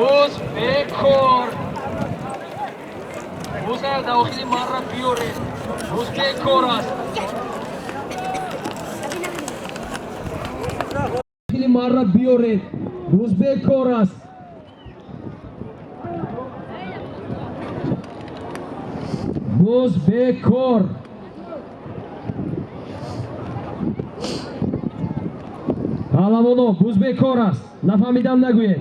O'zbekor o'zar daxili marra biore O'zbekor است daxili marra biore O'zbekor است O'zbekor Palamonov O'zbekor است nafahmidam نگوید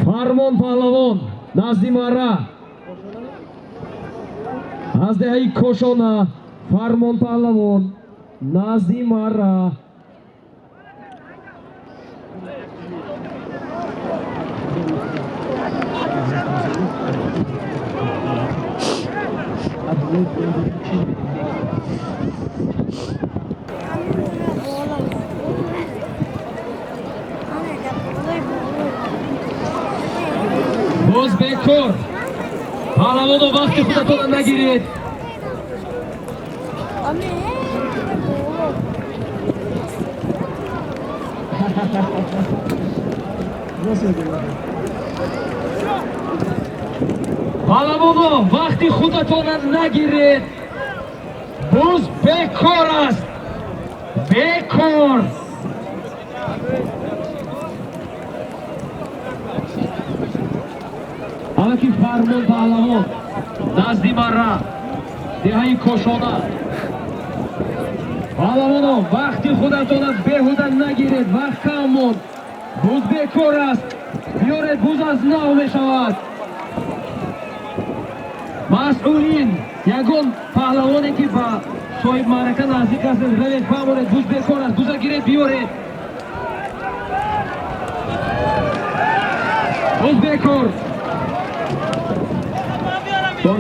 فرمان پهلوان نزدی مرا از دهی کوشانا فرمان پهلوان نزدی مرا O'zbekor Pahlavonov vaqti xudotdan nagirید Pahlavonov vaqti xudotdan nagirید O'zbekor است bekor Алаки фармон паҳлавон назди марра деҳаи кошона паҳлавонон вақти худатона беҳуда нагиред вақт кам монд буз бекор аст биёред буз аз нав мешавад масъулин ягон паҳлавоне ки ба соҳиб маърака наздик астед равед фаҳмонед буз бекор аст буза гиред биёред буз бекор دو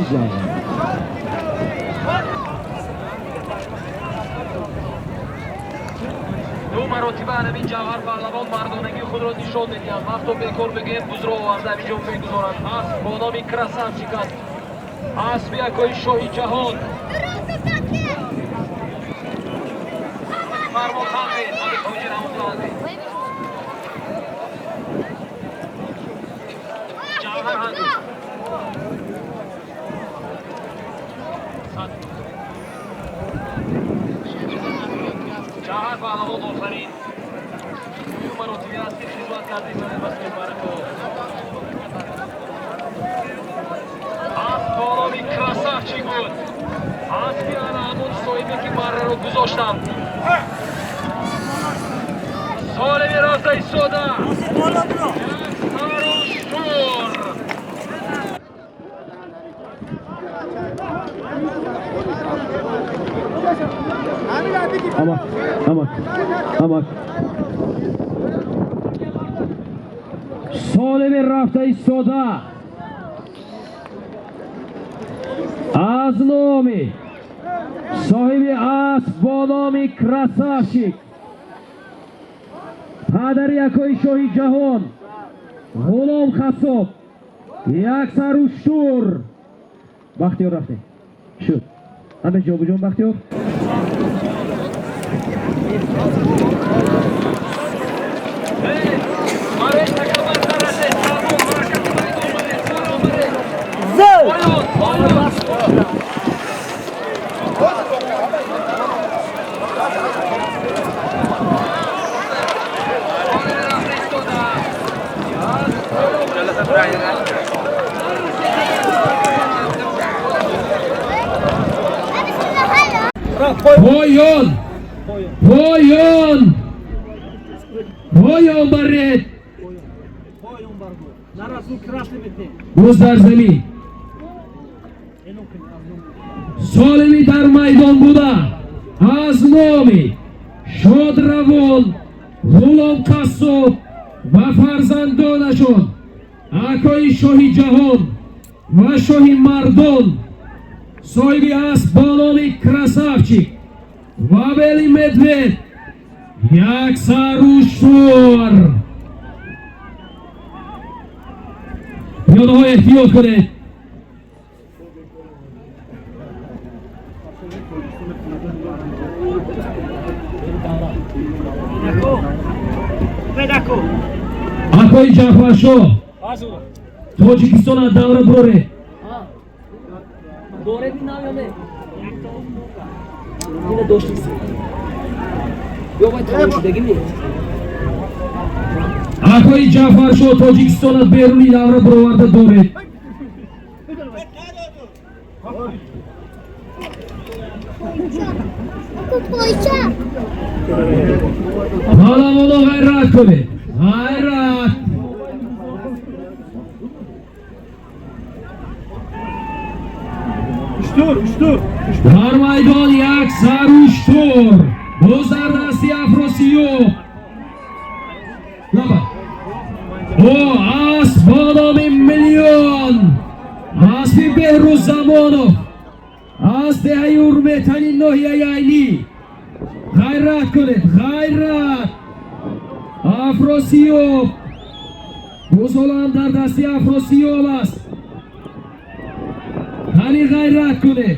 مراتبه همین جوهر پهلوان مردانگی خود را نشان میدهند وقتی بکار بگیم بوز را آورده اینجا میگذارند اسب با نام کراسافچیک است اسب یکای شاهی جهان فرمان تنقید همین توجیر همون تنقید جوهر هندو جوهر پهلوان آفرین دو مراتبی است که خدمت کرده سر مسئول برکو اسب با نام کراسافچیک بود اسبی انا همون صاحبی که مره رو گذاشتم سالمی راسته ایستاده سروشور Amak Solimi rafta istoda az nomi sohibi asb bo nomi Krasavchik падари якои шоҳи ҷаҳон ғулом қасоб як сару шур бахтиёр рафте шуд ҳамеш ҷобуҷон бахтиёр Poyon barret Boz dar zamin Solimi dar maydon buda az nomi Shodravon G'ulom qassob va farzandonashon akoi shohi jahon va shohi mardon sohibi asb bo nomi Krasavchik va Veli Medved як сару шур пиёдаҳо эҳтиёт кунед Akoi Jafarsho Tojikiston davra burore دوره بی نام اینه دوشتیسی یا باید تمام شدگی نیست Akoi Jafarsho Tojikiston beruni davra buravarda dore Hala mono gayrat kone gayrat در میدان یک سر اشتر بزرگ دستی افراسیاب او اسبانام میلیون اسبی بهروز زمانov از دهی حرمتنی ناحیه عینی غیرت کنید غیرت افراسیاب بزرگ هم در دستی افراسیاب است خیلی غیرت کنه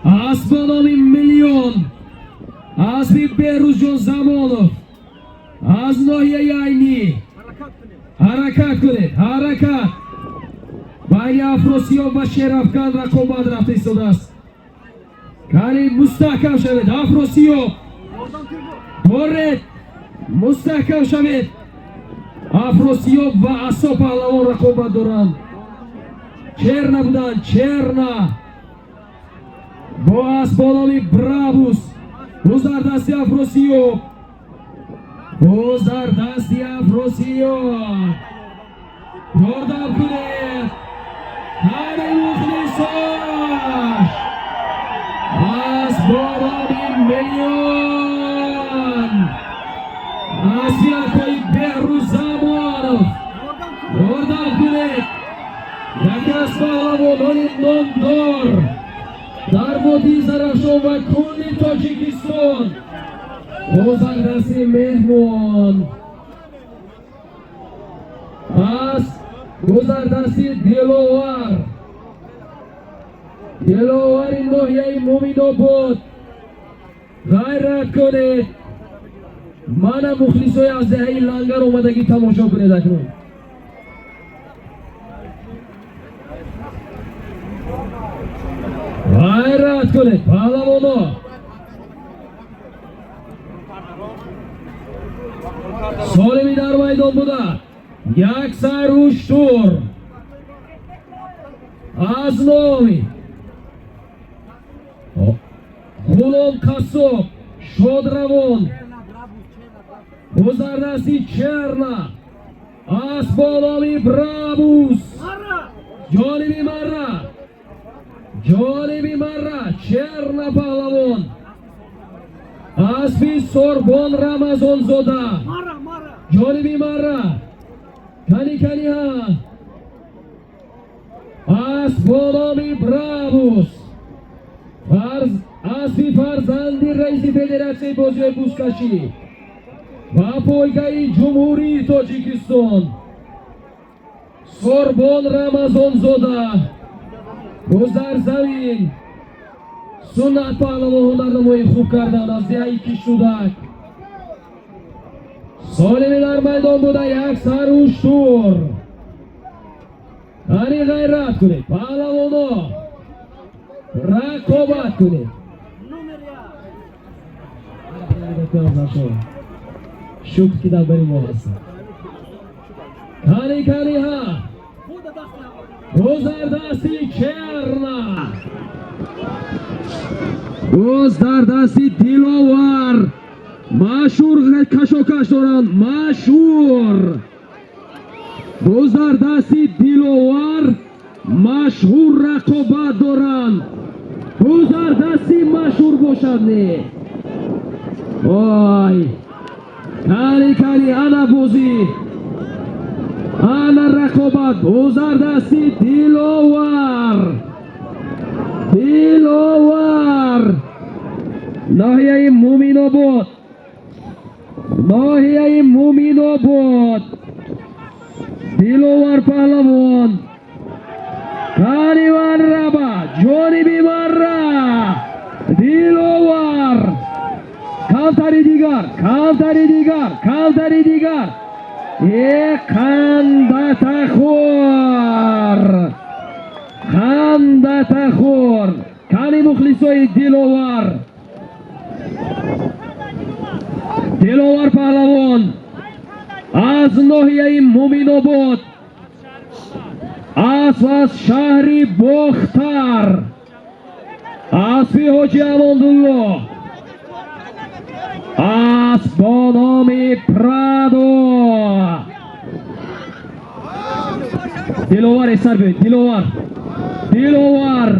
اسبانام میلیون اسبی بهروز جان زمانov از ناحیه عینی حرکت کنه حرکت بین افراسیاب و شیرافکن رقابت رفته ایستاده است خیلی مستحکم شوید افراسیاب دورید مستحکم شوید افراسیاب و عصا پهلوان رقابت دارند چرنا بودن چرنا با اسبانامی برابوس بزر دستی افراسیاب بزر دستی افراسیاب یاردم کنید همه مخلصاش اسبانامی میلیون اسیاکای بهروز زمانov یاردم کنید یکی از پهلوانان نامدار در وادی زرافشان و کل تاجیکستان بزرگدستی مهمان از بزرگدستی دلاور ناحیه مومین‌آباد غیرت کنید من مخلصای از دهه لنگر اومدگی تماشا کنید اکنون غیرت کنید پهلوانا سالمی در میدان بوده یک سر اشتر از نامی غلام قصاب شادروان بزرگدستی چرنا اسبانامی برابوس جانبی مرra چرنا پهلوان اسبی سربان رمضان زاده جانبی مرra کنی ها اسبانامی برابوس اسبی فرزندی رئیس فدراسیون بازی بوسکشی و پایگاه جمهوری تاجیکستان سربان رمضان زاده گذر زمین سنت پهلوان هنرنمایی خوب کردن از دهه کشودک سالمی در میدان بوده یک سر اشتر خیلی غیرت کنید پهلوانا رقابت کنید شکر که در بری ما هستن خیلی ها بزرگدستی چرنا بزرگدستی دلاور مشهور کشاکش دارند مشهور بزرگدستی دلاور مشهور رقابت دارند بزرگدستی مشهور باشد نه وای کلی انا بازی انا رقابت بزرگدستی دلاور ناحیه مومین‌آباد دلاور پهلوان کاریوان ربا جانبی مرra دلاور کالتری دیگر Qanday taxur. Qani muxlisoy Dilovar. Dilovar pahlavon. Az nohiyai Mo'minobod. Aswas shahri Bo'xtar. Asfi Hoji Amondullo. Asbonomi Prado. Dilovar esar bu. Dilovar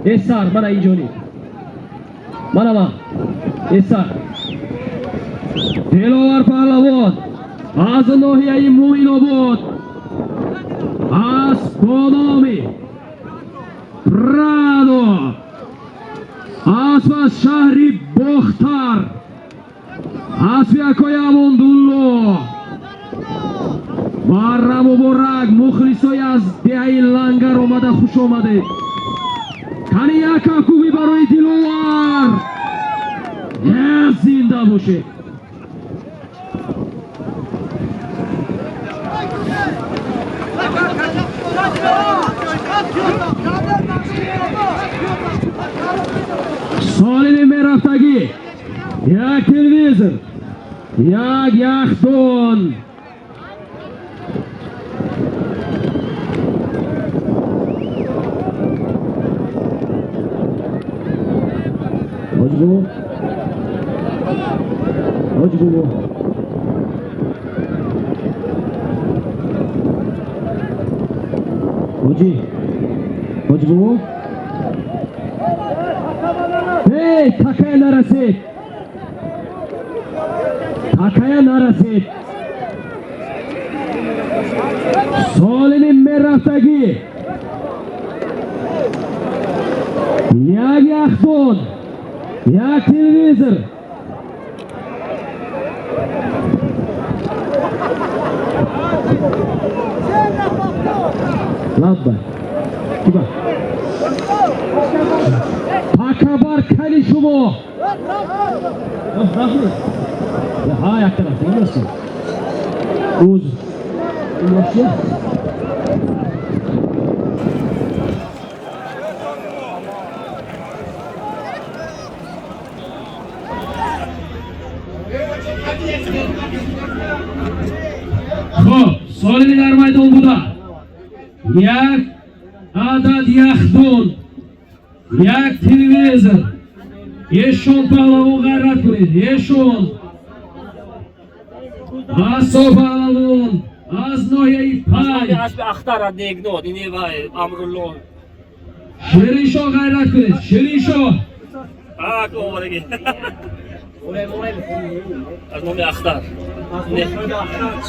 esar mana ijoni. Mana esar. Dilovar pahlavon. Az nohiyai Mo'minobod. Asbonomi Prado. Aswas shahri Bo'xtar. Asfiyakoy Amondullo. Barra muborak muxlisoy az deai langar omada xush omade. Qani yaka kubi baroy Dilovar. Zinda boshe. Solini meraftagi yak televizor, yak yaxdon. Hoji bu. Hey, takaya narasid. Solinin meraftagi yak yaxdon, yak televizor. Labba. Kiba. Pakabar kali şumo. Ha yak tarafta nasıl? Uz. Nasıl? Xo'p, solilar maydonida. Yak adad yaxdon. Yak televizor. Eshon pahlavon g'ayrat qiladi. Eshon. Aso pahlavon. Aznoyai pay. Asbi Axtar Adegnod, ineva Amrullo. Sherinsho g'ayrat qiladi. Sherinsho. Ko'rigi. Az nomi Axtar.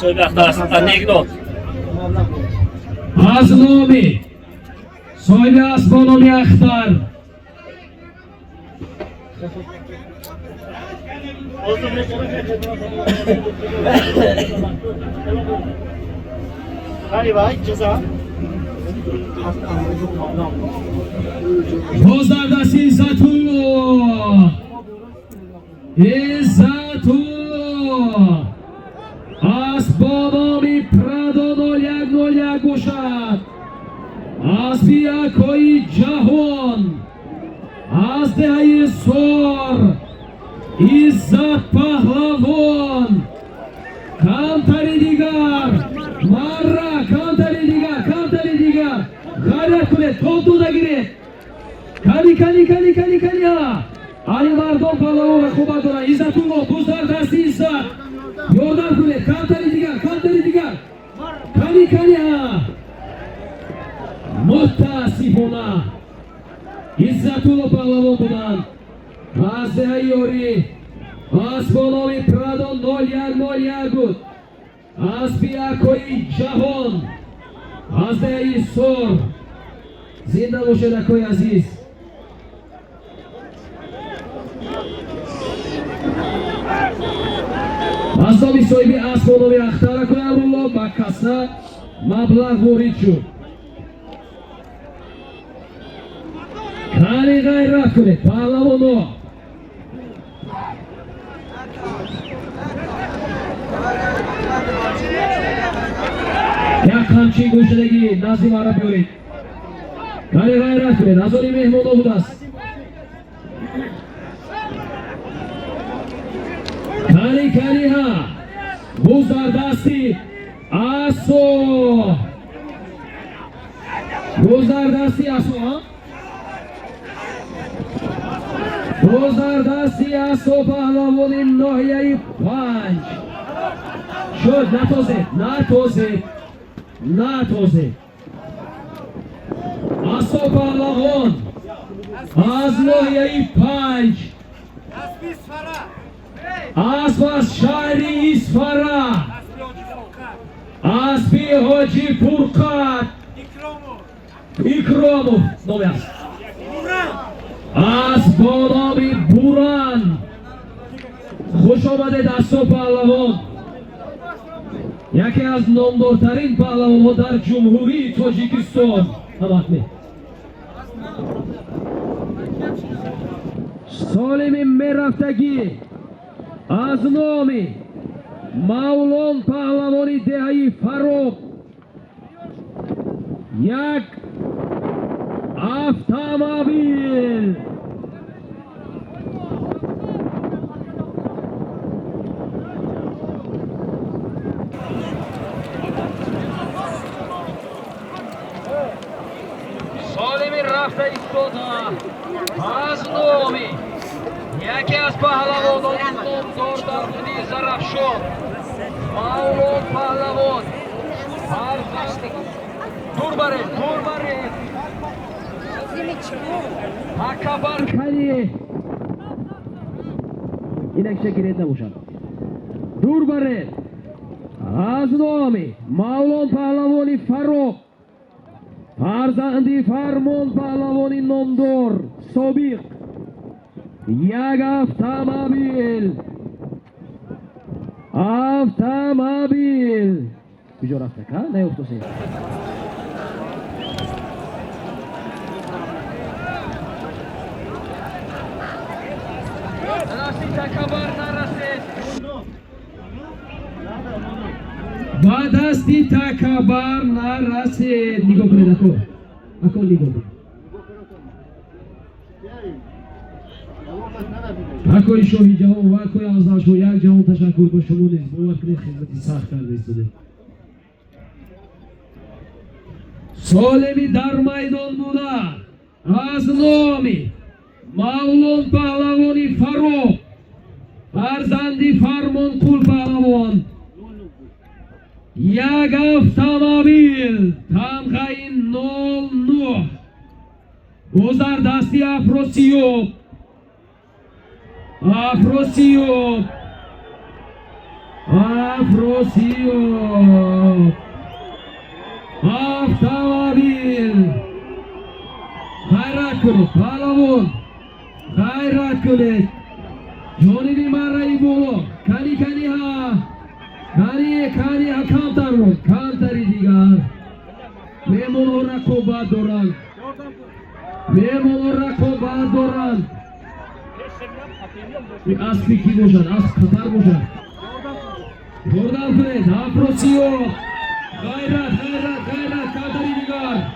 So'ybi Axtar Adegnod. Aznomi. So'ybi Asbonomi Axtar. Hadi vay ceza. Bozlardasi Izzatullo. Asbonomi Prado 0101 go'shat. Asfiyakoy Jahon. Azdehai Sor. Izzat Pahlavon. Kamtari digar. Marra kamtari digar. G'ayrat qilib to'ltuda giret. Kali ha. Ali Mardon Pahlavon raqobatida Izzatullo Buzlar dasti Izzat. Yordam qilib kamtari digar. Kali ha. Mutasifona. Izzatullo Pahlavon bilan Azdehayori Asbonomi Prado 0101 Asfiyakoy Jahon Azdehai Sor Zinda boshed akoy aziz. Asobi sohibi Asbonomi Axtar akoy Amrullo ba kasna mablagʼ vorid shud. Qani g'ayrat qilib pahlavono. یک همچین گوشدگی نظیم عرب بیارید. کاری غیرت کنید. از آنی مهمانو بود است. کاری ها بوزار دستی آسو بوزار دستی آسو ها بوزار دستی آسو پهلوانی ناحیه 5 شد. نتوزه آسو پهلوان از ناحیه 5 از شهری اسفرا اسبی حاجی فرقت اکرامو نامی است از بانامی بوران خوش آمده دستو پهلوان یکی از نامدارترین پهلوان ها در جمهوری تاجیکستان همه سالم میرفتگی از نامی مولان پهلوانی دهی فروغ یک автомобиль سالمی رفته ایستاده از نامی یکی از پهلوانان نامدار در بودی زرفشان مولان پهلوان دور بره تکبر کلی اینک شکریت نباشد دور بره از نامی مولان پهلوانی فروغ فرزندی فرمان پهلوانی نامدار سابق یک автомобиль کجا رفته که؟ نیفتوسی راستی تکبر نرسید با دستی تکبر نرسید نگاه کنید اکو نگاه کنید اکوی شاهی جهان و اکوی آزادش و یک جهان تشکر با شما نیست باور کنید خدمتی سخت کرده ایستاده سالمی در میدان بوده از نامی مولان پهلوانی فروغ فرزندی فرمانقول پهلوان یک автомобиль تمغه 09 گذر دستی افراسیاب автомобиль غیرت کنید پهلوان غیرت کنید جانبی مرایی بولو کنی ها کمتری دیگر میمون ها رقابت دارند اسبی کی باشد اسب خطر باشد گردن کنید افراسیاب غیرت کمتری دیگر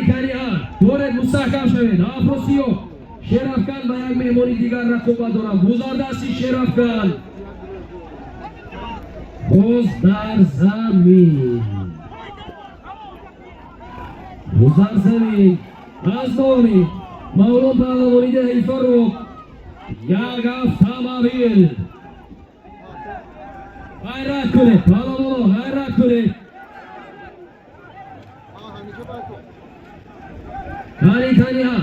کانی ها دورت مستحکم شوید افراسیاب شرفکن با یک مهمانی دیگر رقابت دارم گذار دستی شرفکن باز در زمین از نامی مولان پهلوانی دهی فروغ یک автомобиль غیرت کنید پهلوان غیرت کنید کانی ها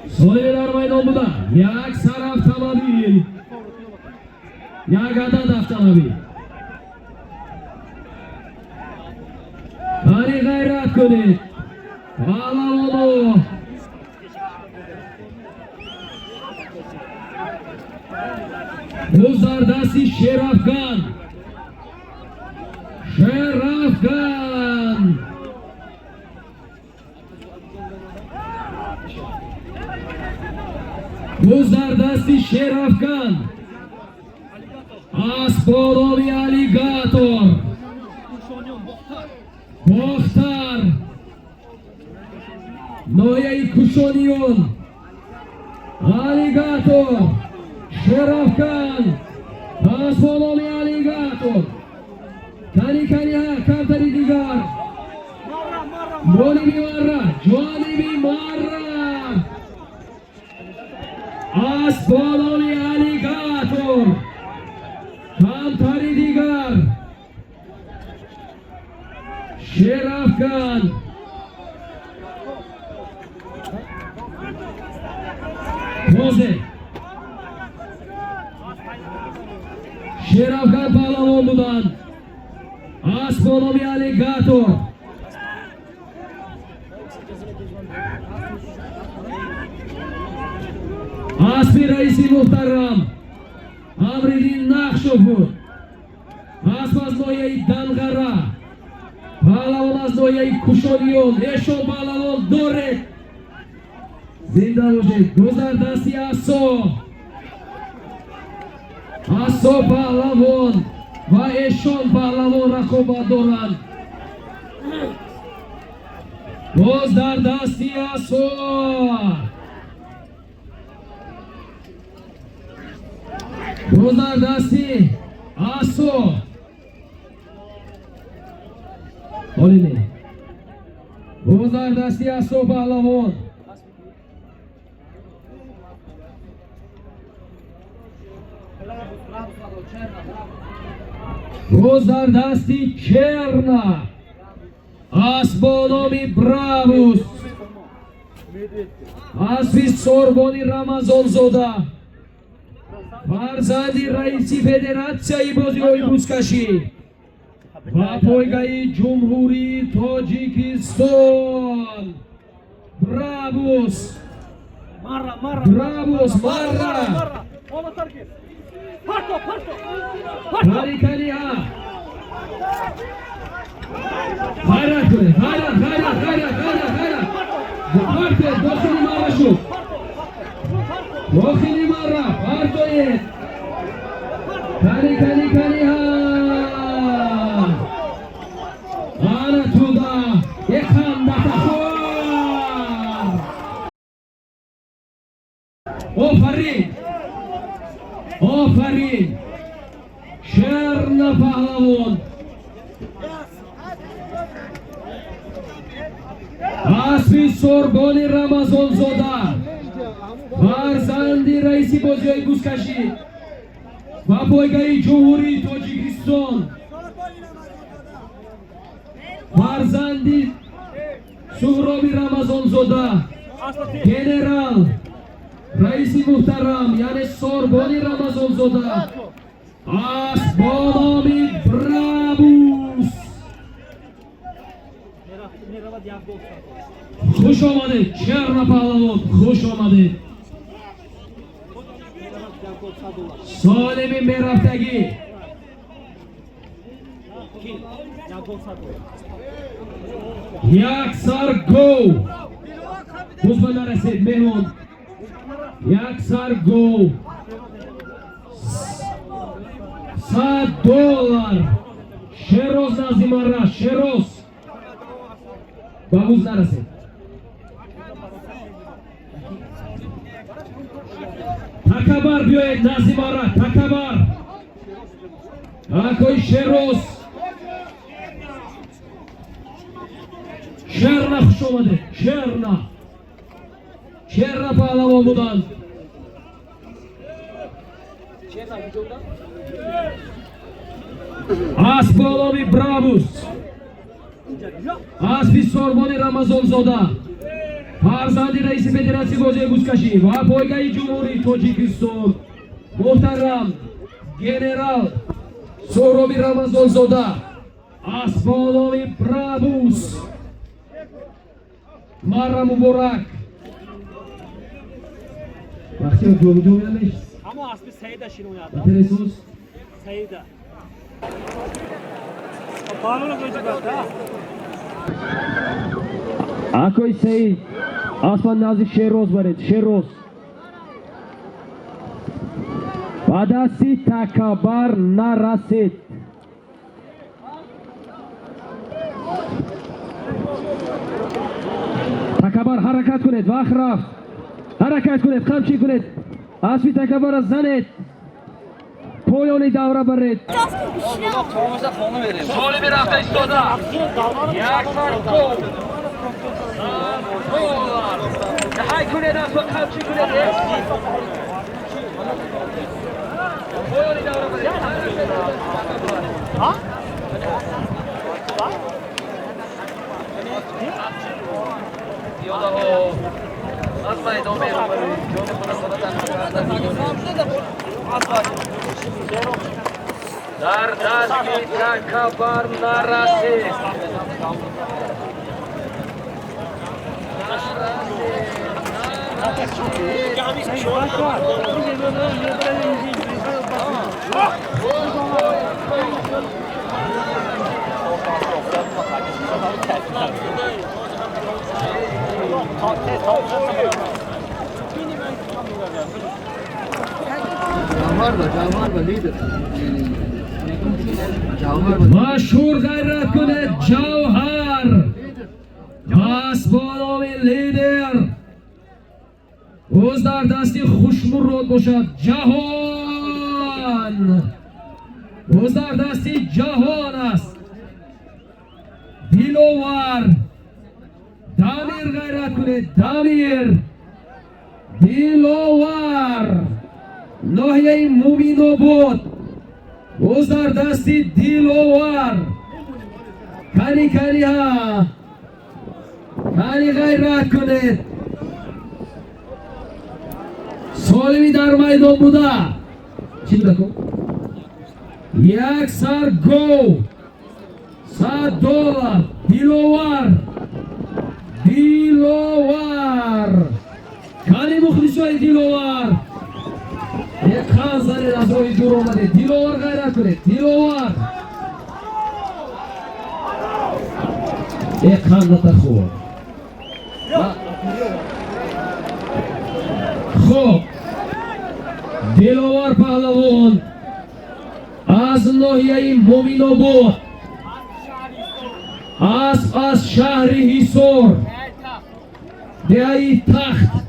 سالمی در میدان بوده یک سر автомобиль یک عدد автомобиль کانی غیرت کنید پهلوانو گذار دستی شرفکن To'z dar dasti Sherafkan. Asbonomi Alligator. Boxtar. Noyai Kushonion. Alligator. Sherafkan. Asbonomi Alligator. Kani ha kantari digar. Molibi marra. Jonibi marra. Asbonomi Alligator. Kantari digar. Sherafkan. Toze. Sherafkan pahlavon budan. Asbonomi Alligator. Aspi Raisi Muhtaram. Amridin Naqshofur. Aspas Noyai Dangara. Pahlavon az Noyai Kushonion. Eshon pahlavon Dore. Zinda boshed. Guzar dasti Aso. Aso pahlavon va Eshon pahlavon raqobat dorand. Guz dar dasti Aso. Guz dar dasti Aso. Oline. Guz dar dasti Aso pahlavon. Guz dar dasti Cherna. Asbonomi Bravus. Asfi Sorboni Ramazonzoda. Farzandi Raisi Federatsiyayi bozioyi Buzkashi. Va poygai Jumhuri Tojikiston. Bravus. Bravus marra. Kani ha. Hayrat kule. Hayrat. Parte dokhili marra shu. Dokhili marra. Partoye. Kani ha. Ana tuda. Ekham datakhor. Ofarin. Sherna pahlavon. Asfi Sorboni Ramazonzoda. Farzandi Raisi bozioyi Buzkashi. Va poygai Jumhuri Tojikiston. Farzandi Suhrobi Ramazonzoda. General Raisi Muhtaram yani Sorboni Ramazonzoda. Asbonomi Bravus. Xush omaded Cherna pahlavon, xush omaded. Solimi Merafdagi. Yaksar go. Buzbana rasid mehmon. Yaksar go. $100. Sheroz Nazimara, Sheroz. Babuz narasid. Takabar biyoyed Nazimara, Takabar. Akoy Sheroz. Sherna xush omade. Sherna pahlavon budan. Asbonomi Bravus. Asfi Sorboni Ramazonzoda. Farzandi Raisi Federatsiyayi bozioyi Buzkashi va poygai Jumhuri Tojikiston. Muhtaram General So'robi Ramazonzoda. Asbonomi Bravus. Marra Muborak. Vaqti yo'q, jo'mlaymiz. Ama asli Saida şirin oynadı. Interesuz. Saida. Bağlana koyacak ha. Akoy Said. Asman Nazik Sheroz baret. Sheroz. ба дасти Такабар нарасид. Такабар ҳаракат кунед, вақт рафт. ҳаракат кунед, қамчӣ кунед. Аспи Такабарро занед. پایان دوره برید. سالی میرفته ایستاده. یک فرد گل. نهایی کنید از و قمچی کنید. پایان دوره برید. یاده ها از میدان بیرون برید. جان خدا در دستی تکبر نرسید. مشهور غیرت کنه جوهر پس با نام لیدر اوز در دستی خوشمرود باشد جهان اوز در دستی جهان است دیلوور دامیر غیرت کنه دامیر دیلوور ناحیه مومینو بود اوز در دستی دیلوور کنی کنی ها کنی غیرت کنید سالمی در میدان بوده چی بوده کن؟ یک سر گو $100 دیلوور دیلوور کنی مخلص های دیلوور یک خان زنید از روی دور آمده دیلوور غیرت کنید دیلوور یک خان نتا خوب خوب دیلوور پهلوان از ناحیه مومینو بود از شهر هیسور دهی تخت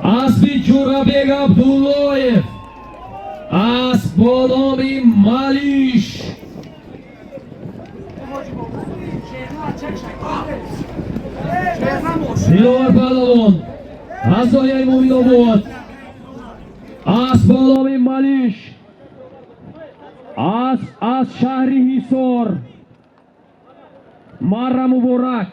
اسبی جورابیگ عبداللهیف از بانامی مالیش دیلوور پهلوان از ناحیه مومینو بود از بانامی مالیش از شهر هیسور مارا مبارک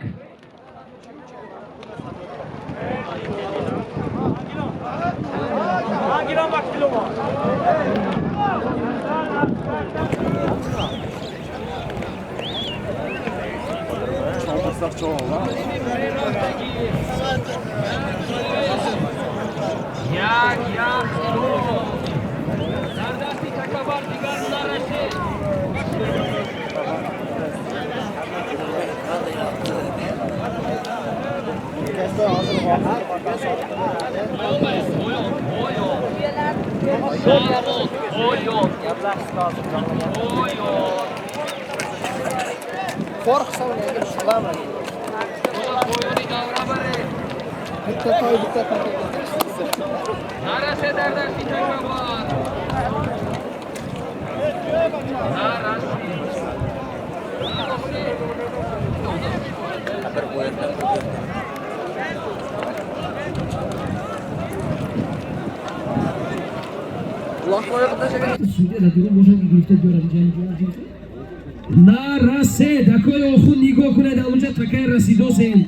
در دستی تکبر دیگر نرسید. نرسه در دستی تکبر نرسه دکای آخون نگاه کنه در اونجا تکای رسیدو زین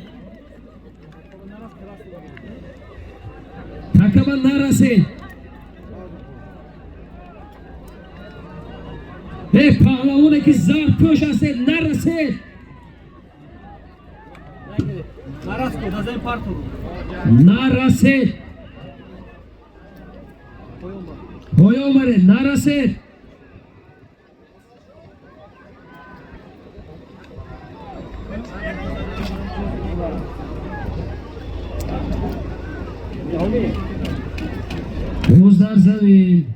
تکه من نرسه پهلوانه که زرد پوش هسته نرسه نرسه پایا آمره نرسه اوز در zamin.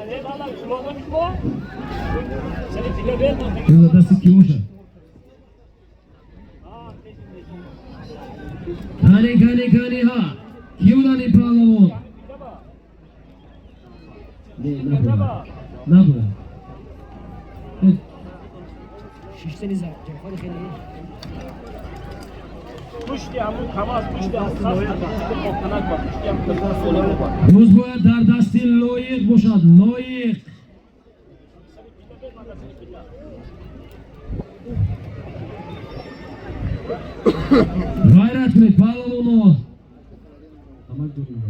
Ne kadar kilometre bu? Seni kilo vermem. Yo'lda dasti kim o'sha? Qani ha. Kimdan ipalov? Ne bu? Şişteniz abi. Hadi gelin. Kuş diye ama kamaz kuş diye hassas kanat var. Kuş diye ama Ro'zbo'ya dar dasti loyiq bo'shadi. Loyiq. G'ayrat qiling palovni. Amal qiling.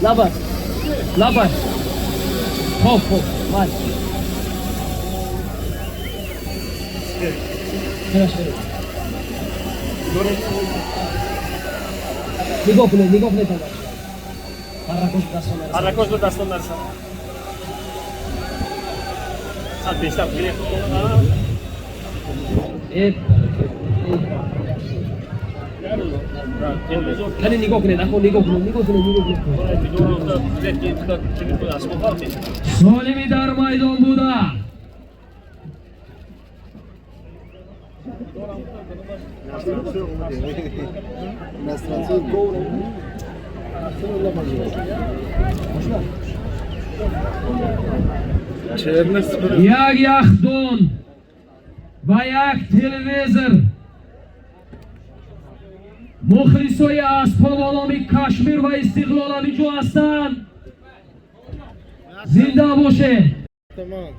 Labar. Labar. Hop. Var. Хорошо. Нигофне там. Arrakoz da dastonlarsa. Saat 5'te geliyor. Hani nigofne, nigofne. Solimi dar maydon buda. Jak yaxdon va yak televizor. Muxlisoy Aspolvonomi Kashmir va Istiqlolami Jo'astan. Zinda bo'shi. Tamam.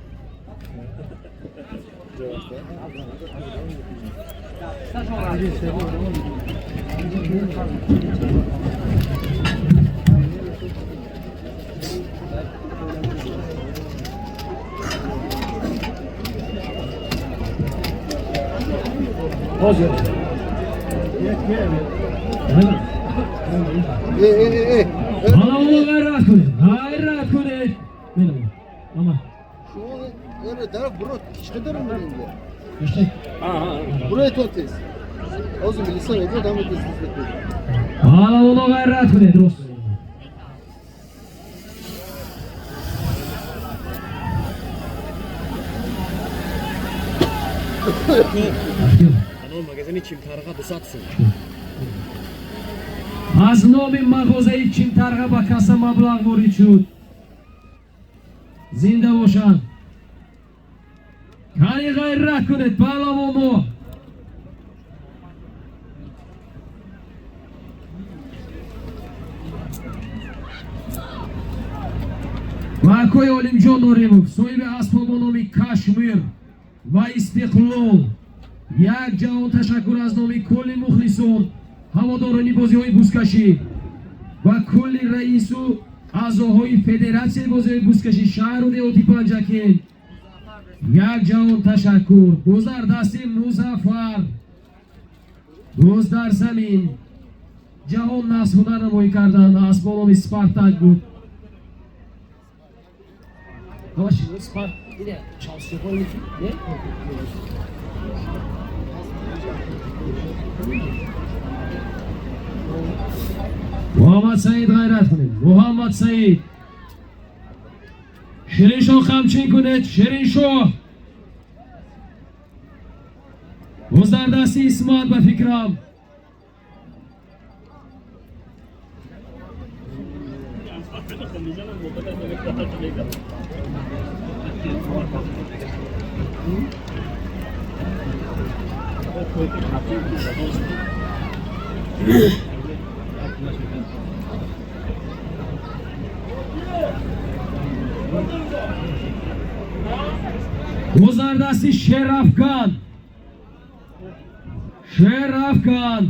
Hozir. Palovni g'ayrat qiling. Meni. Mana. Şu öyle taraf bura çıkıdır mı şimdi? İşte. Buraya totez. O zaman lisan ediyor devam ediyoruz. Palovni g'ayrat qiling do'st. Anam magazini chimtarg'a busatsın. Az nomi mag'ozai chimtarg'a bakasa mablag' bo'lichud. Zinda bo'shan. Qani g'ayrat qiling palovni. Makoy Olimjon Norimov, sohibi Aspolvonomi Kashmir va Istiqlol. Yak javon tashakkur az nomi kulli muxlison, havodoroni boziyhoyi buzkashi va kulli raisu a'zohoyi federatsiyayi boziyhoyi buzkashi shahru devoti Panjakent. Yak javon tashakkur. Guzar dasti Muzaffar. Guz dar zamin. Jahon nas hunar namoyi kardan Aspolvonomi Spartak بود. Yavaş Spar. Bir de çalışıyor koyun. Ne? Muhammad Said g'ayrat qiling. Muhammad Said. Shirinshoh qamchin kunit. Shirinshoh. O'zlardasi Ismat va Fikram. O'zlardasi Sherafgan. Sherafgan.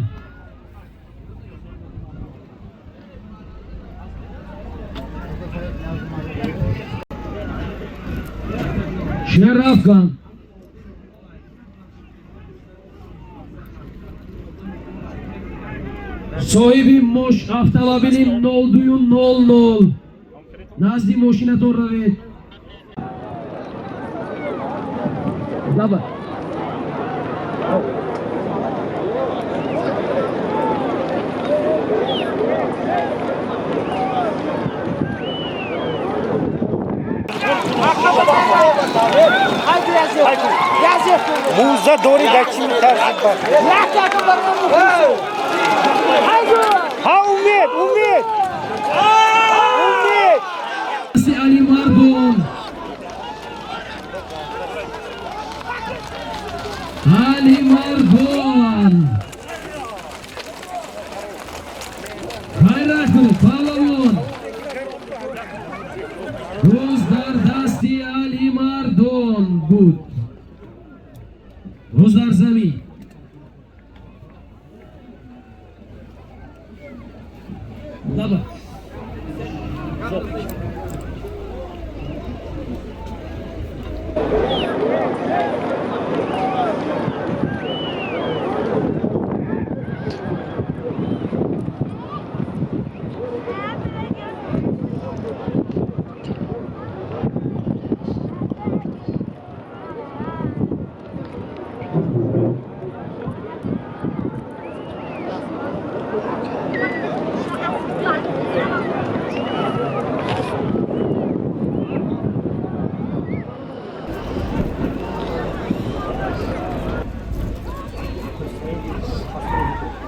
Sherafgan. Sohibi Mosh avtomobiling 0-0. назди мошинатон равед. Lava. موزه دوری دکی میترسید بر ها امید علی مردم علی مردم خیرت کنید پهلوان روز در دستی علی مردم بود روز در زمین Lava.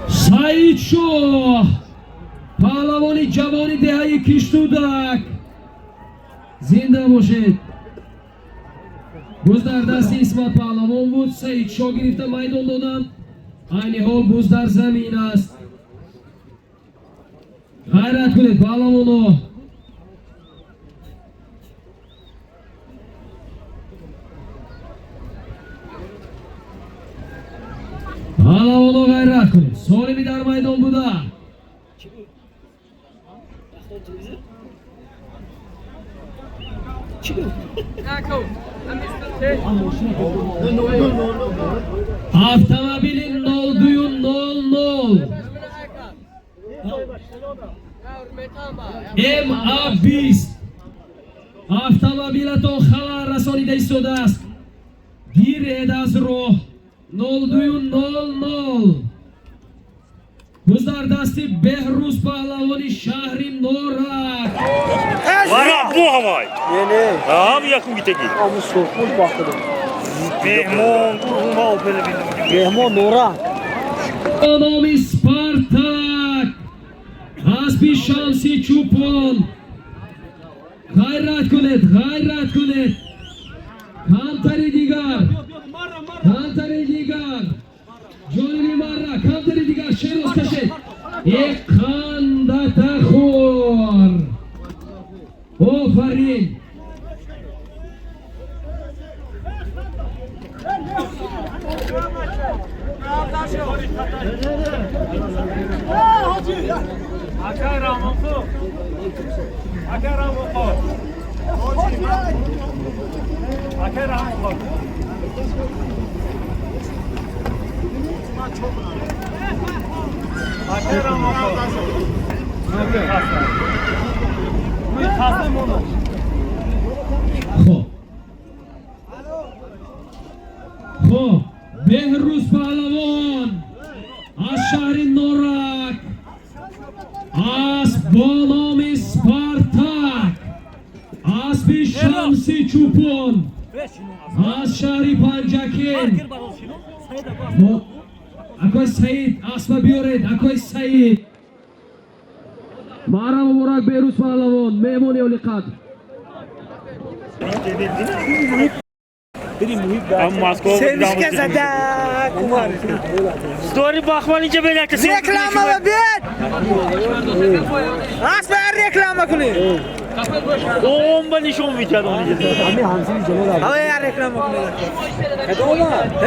سعید شاه پهلوانی جوانی دهه کشتودک زنده باشد بوز در دست اسمت پهلوان بود سعید شاه گرفته میدان دادن عین حال بوز در زمین است غیرت کنید پهلوانا پهلوانا غیرت کنید سالمی در میدان بودن avtomobil 0200 MA20 avtomobilaton xabar rasonida istoda است گیرید از راه 0200 روز در دستی بهروز پهلوانی شهر نورک Varaq bu havay. Abi yakın gitegi. Ama soğukmuş baktım. Mehmon, kurma o böyle bildim. Mehmon Nora. نامی سپارتاک اسبی شمسی چوپان غیرت کنید کمتری دیگر جانبی مرا کمتری دیگر شیروز کشید یک خندت خور آفرین خب بهروز پهلوان از شهر نورک اسب با نام سپارتاک اسب شمسی چوپان از شهر پنجکین اکوی سعید اسب بیارید اکوی سعید مارا مبارک بهروز پهلوان مهمون اولی قدر Sevişken zaten kumar. Story bakman ince böyle kısım. Reklama mı bir? Asla reklama kuni. On ben işim videoda onu diyeceğim. Ama ya reklama kuni.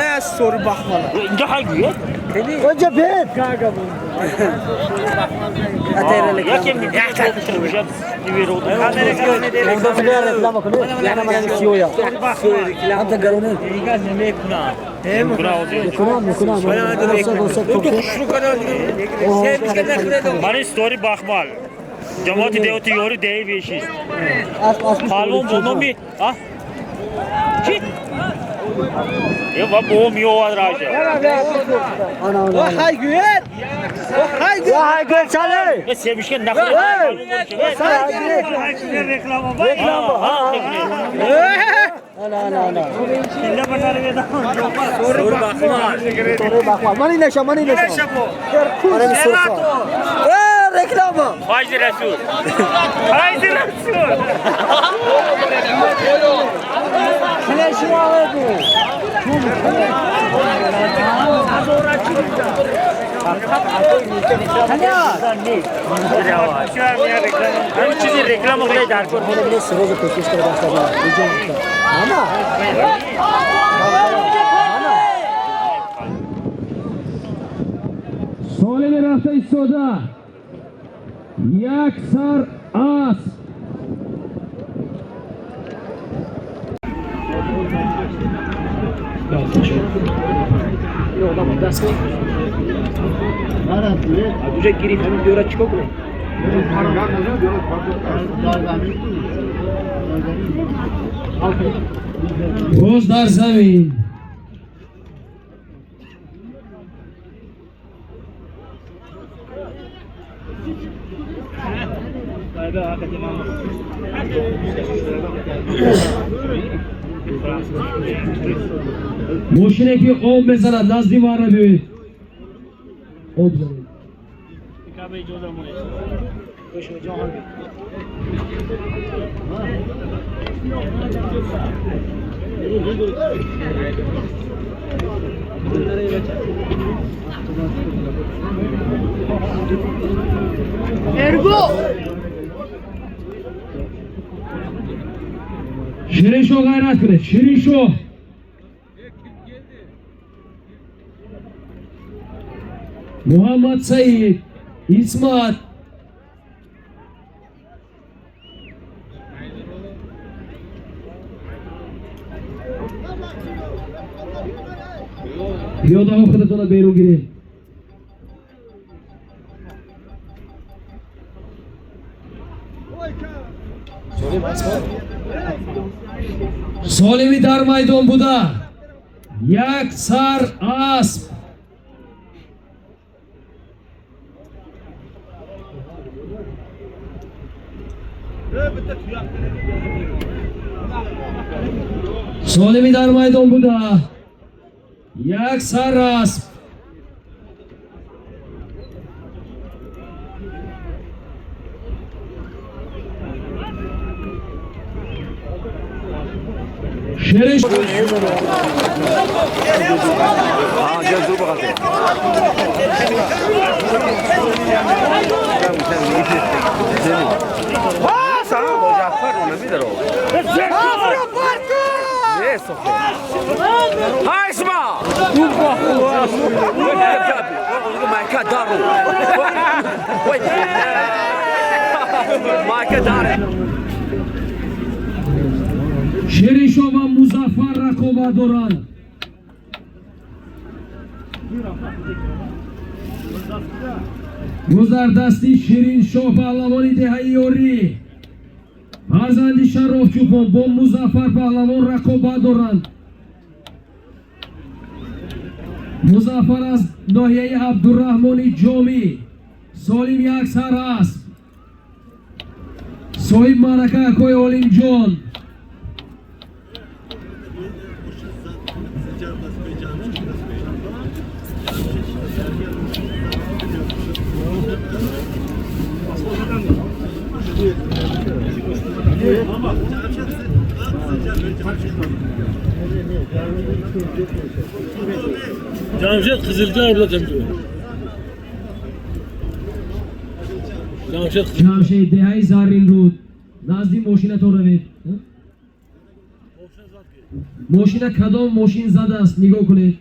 He story bakma. İnce hangi ya? Önce bir. Kanka bu. Ya kim bir şey diyor oldu. Orada bir reklama kuni. Yani bana CEO ya. Hatta garonu. Ne kuna? Hem kuna oluyor. Kuna. Bana da reklama. Şunu kadar. Sevişken ne kadar? Bana story bakmal. Cemaati devoti yori deyi beşiz. Asp Palvon bunu mi? Ha? Ki? Bu miyo var raja. Ana. Hay güven. Hay güven çale. Ve sevmişken ne kadar? Reklam bu. Ha. Ana. Killa batarı ve Soru bakma. Mani neşe. Bana bir soru. Reklamı. Faiz Resul. Faiz Resul. Flash vardı. Reklam olay dar. Bunu bile sırada peşkeşte başladı. Ama. Solim rafta istoda. Yak sar as. Aduca girip hemen bir ara çıkıyor mu? Bozdar zamin. Moşine ki 10 mesela Nazlı var abi. 10 zaman. Şirin şo gayret kılı. Şirin şo. Muhammed Said. İsmat. Piyoda okudu tona beyrun giri. Solimi dar maydon buda. Yak sar asp. Solimi dar maydon buda. Yak sar asp. Şeriş. Şerişova Muzaffer Rakova Doran. Guzar dasti Şirin Şoh Pahlavoni Dehayori. Hazandi Sharof Chupon Bom Muzaffer Pahlavon Rakova Doran. Muzaffer az Nohiye Abdurrahmoni Jomi. Solim Yak Saras. Sohib Maraka Koy Olim John. Camşet Kızılca orada temizliyor. Camşet Dehay Zarin Rud. Nazdi Moşina Toravet. Moşina kadom Moşin Zadas. Nigo kune.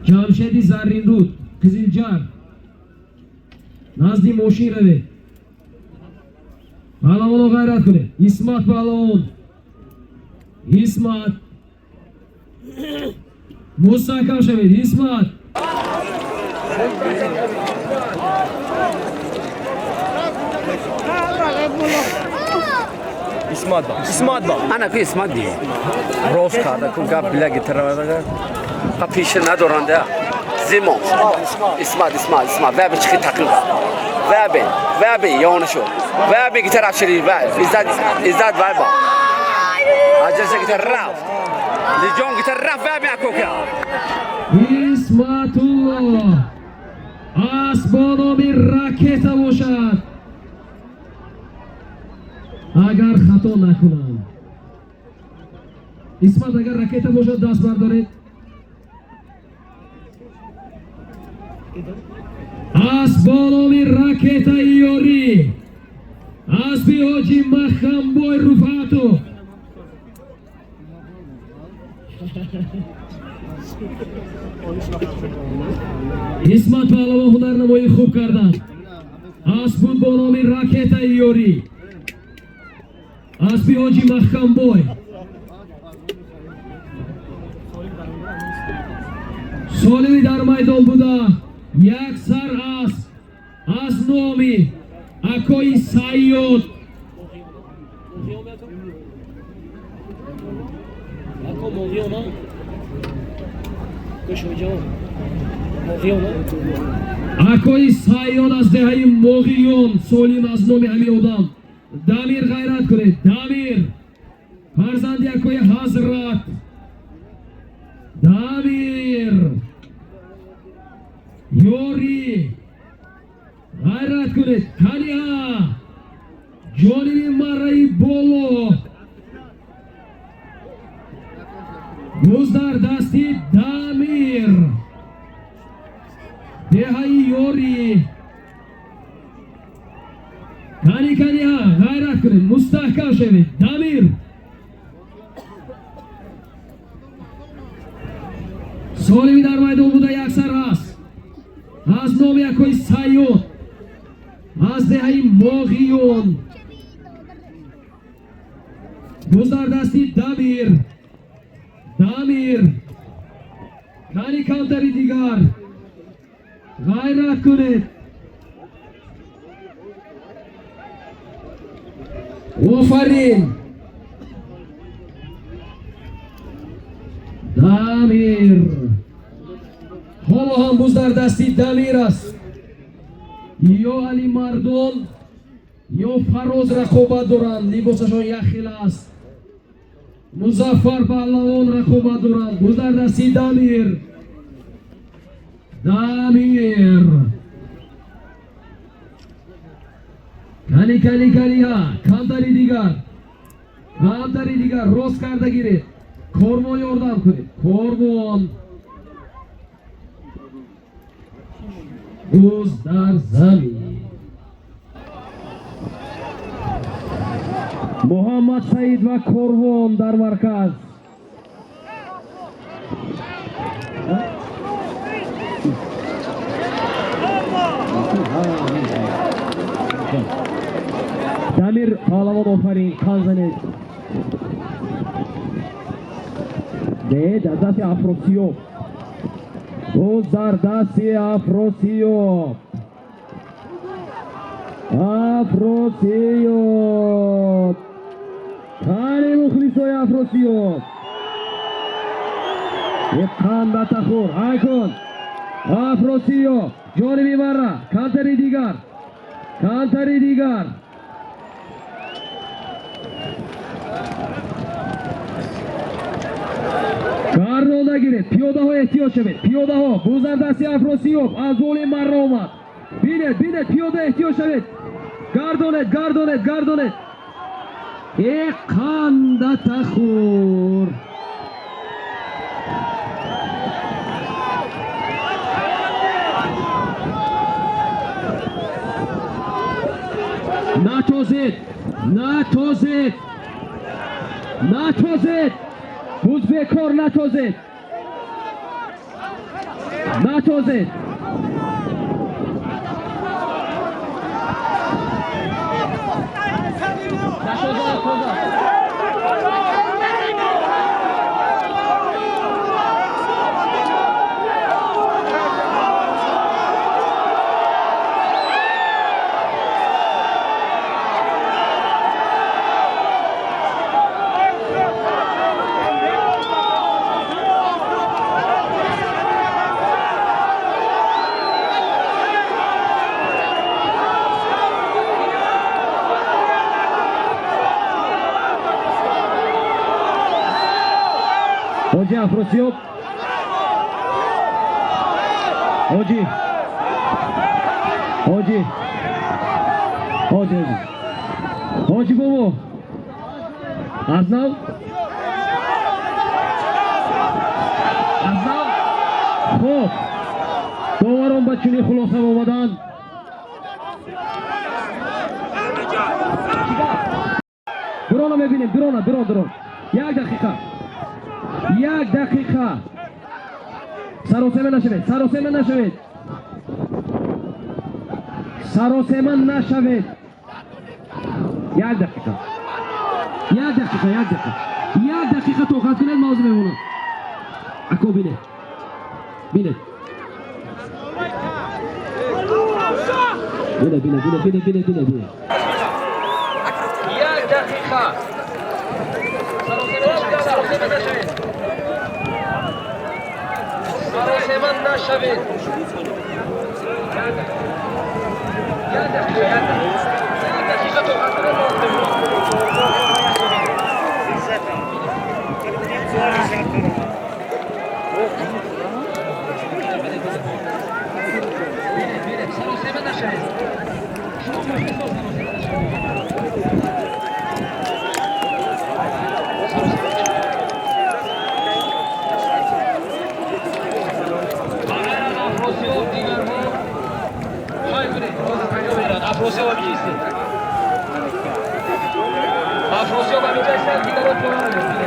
Camşet Zarin Rud. Kızılcar. Nazdi Moşin Rave. Pahlavon gayret kune. İsmat Pahlavon. İsmat. Musa Kavşevet. İsmat. اسمات با انا که اسمات دیگه روز کرده که گپ بلگی ترابه که پیش ندارنده زیمو اسمات و بچخی تقریبا و بی یانشو و بی که طرف شدی و ازاد و با اجازه که طرف لیجون که طرف و بی اکو که اسمت‌الله اسبانامی راکتا باشد اگر خطا نکنم اسمت اگر راکتا باشد دست بردارید اسبانامی راکتا ایاری اسبی حاجی مخمبوی رفعتو اسمت پهلوان هنرنمایی خوب کردن اسب با نام راکت ایاری اسبی حاجی مخمبوی سالمی در میدان بوده یک سر از نامی اکای سیاد Ako mówią, no? Ktoś powiedział? Mówią, no? اکای سیاد از دهه موغیون سالیم از نام همی آدم دامیر غیرت کنید دامیر فرزندی اکای حضرت دامیر یوری غیرت کنید کنیها جانبی مرای بولو بوز در دستی دامیر دهی یوری کنی ها غیرت کنید مستحکم شوید دامیر سالمی در میدان بوده یک سر است از نام یکوی سیاد از دهی موغیون بوز در دستی دامیر کنی کمتری دیگر غیرت کنید آفرین دامیر حالا هم بوز در دستی دامیر است یا علی مردم یا فراز رقابت دارند لباسشان یک خیل است مظفر پهلوان رقابت دارند بوز در دستی دامیر کنی ها کمتری دیگر روز کرده گیرید کورمون یاردم کنید کورمون بوز در زمین محمد سعید و کورمون در مرکز دامیر پهلوان آفرین کان زنید ده در دست افروسیوب بوز در دست افروسیوب کانی مخلیصای افروسیوب یک کان دتخور های کن افروسیوب جانبی مرا کانتری دیگر گردون نگیرید پیاده ها احتیاط شوید پیاده ها بوزر دستی افروسیوب از اول مره آمد بینید پیاده احتیاط شوید گردونید یک خنده تخور نتوزید بوز بکار نتوزید Afrosiyab. Hoji. Hoji bobo. Aznal. Xo'p. To'g'ri bachuni xulosa bo'lmadan. Drona ببینیم درون. یک دقیقه. سراسیمه نشوید. یک دقیقه توقف کنید موضوع بمونه. اکو بینه. بینه. یک دقیقه سراسیمه نشوید. یک دقیقه توقف کنید موضوع Afrosiyab aminjaysan دیگران پران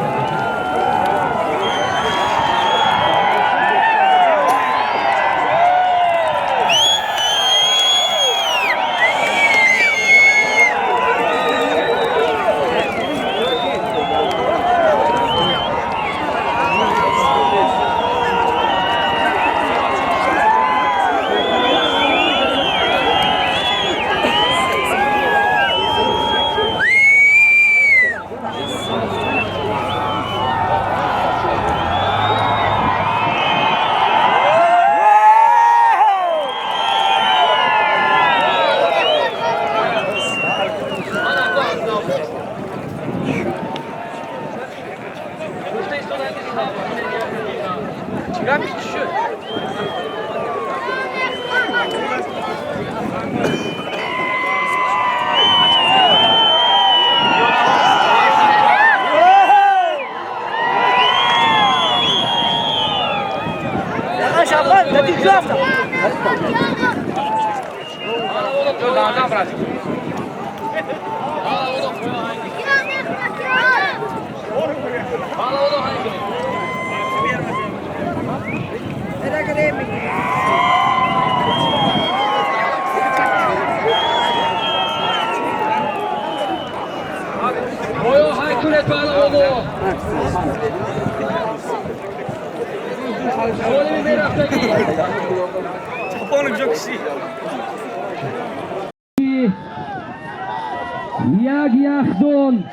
یک یخدون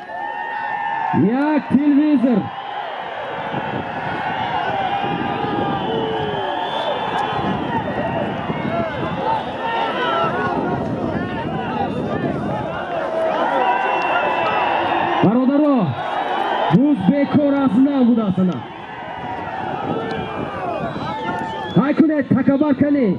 یک تلویزر برادرها روز بیکار از نبود اصلا های کنید تکبر کنی